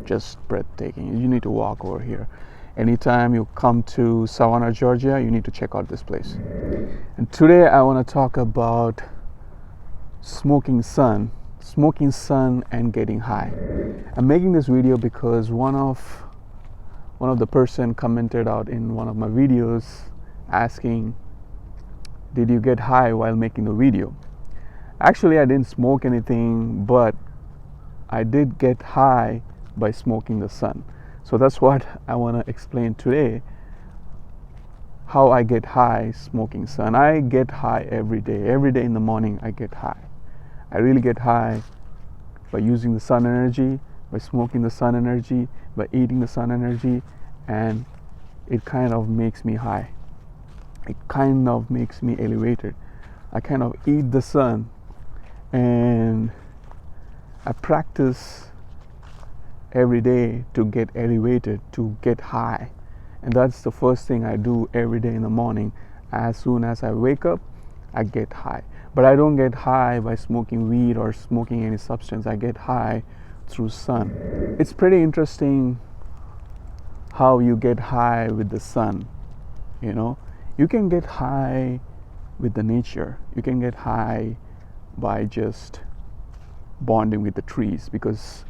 Just breathtaking. You need to walk over here. Anytime you come to Savannah, Georgia, you need to check out this place. And today I want to talk about smoking sun and getting high. I'm making this video because one of the person commented out in one of my videos asking, did you get high while making the video? Actually, I didn't smoke anything, but I did get high by smoking the sun. So that's what I want to explain today, how I get high smoking sun. I get high every day. Every day in the morning I get high. I really get high by using the sun energy, by smoking the sun energy, by eating the sun energy, and it kind of makes me high. It kind of makes me elevated. I kind of eat the sun, and I practice every day to get elevated, to get high. And that's the first thing I do every day in the morning. As soon as I wake up, I get high. But I don't get high by smoking weed or smoking any substance. I get high through sun. It's pretty interesting how you get high with the sun. You know, you can get high with the nature. You can get high by just bonding with the trees. Because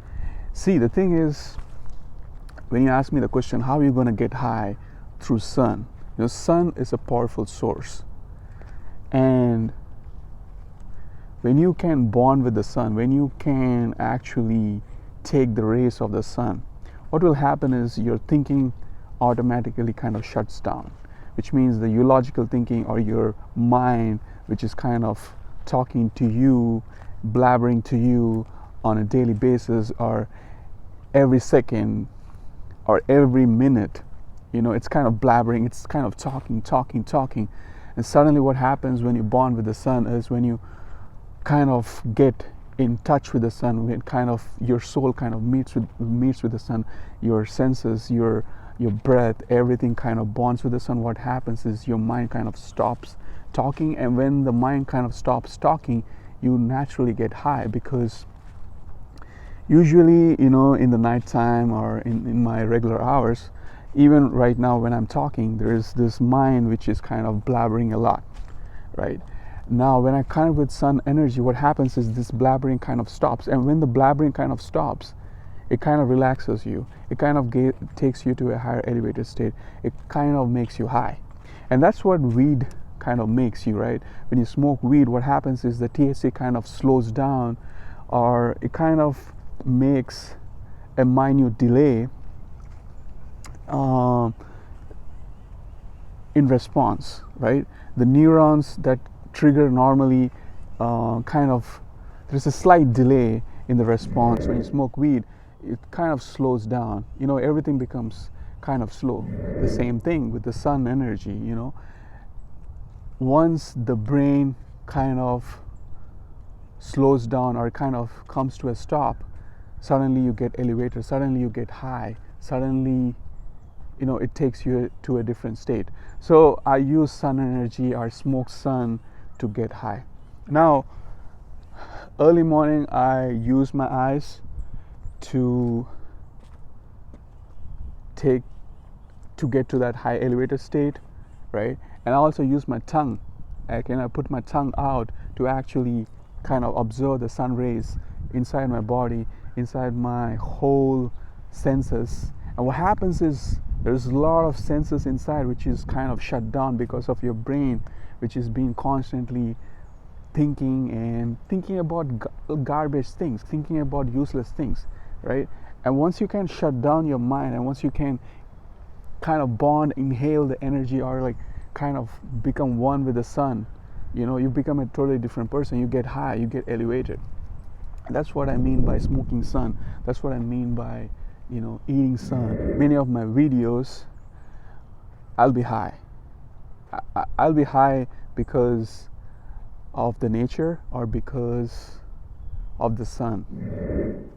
see, the thing is, when you ask me the question, how are you going to get high through sun? You know, sun is a powerful source. And when you can bond with the sun, when you can actually take the rays of the sun, what will happen is your thinking automatically kind of shuts down, which means the eulogical thinking, or your mind, which is kind of talking to you, blabbering to you on a daily basis, or every second or every minute, you know, it's kind of blabbering, it's kind of talking. And suddenly what happens when you bond with the sun is, when you kind of get in touch with the sun, when kind of your soul kind of meets with the sun, your senses, your breath, everything kind of bonds with the sun. What happens is your mind kind of stops talking, and when the mind kind of stops talking, you naturally get high. Because usually, you know, in the nighttime or in my regular hours, even right now when I'm talking, there is this mind which is kind of blabbering a lot, right? Now, when I kind of with sun energy, what happens is this blabbering kind of stops. And when the blabbering kind of stops, it kind of relaxes you. It kind of takes you to a higher elevated state. It kind of makes you high. And that's what weed kind of makes you, right? When you smoke weed, what happens is the THC kind of slows down, or it kind of makes a minute delay in response, right? The neurons that trigger normally there's a slight delay in the response. When you smoke weed, it kind of slows down. You know, everything becomes kind of slow. The same thing with the sun energy, you know. Once the brain kind of slows down, or kind of comes to a stop, suddenly you get elevated, suddenly you get high, suddenly, you know, it takes you to a different state. So I use sun energy or smoke sun to get high. Now, early morning I use my eyes to get to that high elevated state, right? And I also use my tongue. I put my tongue out to actually kind of observe the sun rays inside my body, inside my whole senses. And what happens is, there's a lot of senses inside which is kind of shut down because of your brain, which is being constantly thinking about garbage things, thinking about useless things, right? And once you can shut down your mind, and once you can kind of inhale the energy, or like kind of become one with the sun, you know, you become a totally different person. You get high, you get elevated. That's what I mean by smoking sun. That's what I mean by, you know, eating sun. Many of my videos, I'll be high. I'll be high because of the nature, or because of the sun.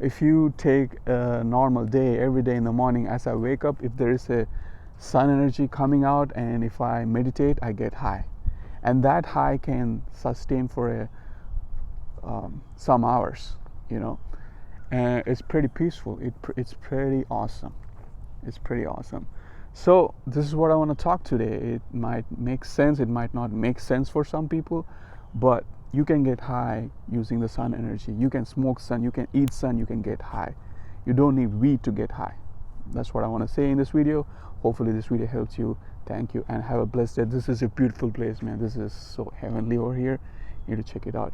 If you take a normal day, every day in the morning as I wake up, if there is a sun energy coming out, and if I meditate, I get high. And that high can sustain for some hours, you know. and it's pretty peaceful. It's pretty awesome. It's pretty awesome. So this is what I want to talk today. It might make sense, it might not make sense for some people, but you can get high using the sun energy. You can smoke sun, you can eat sun, you can get high. You don't need weed to get high. That's what I want to say in this video. Hopefully this video helps you. Thank you and have a blessed day. This is a beautiful place, man. This is so heavenly over here. You need to check it out.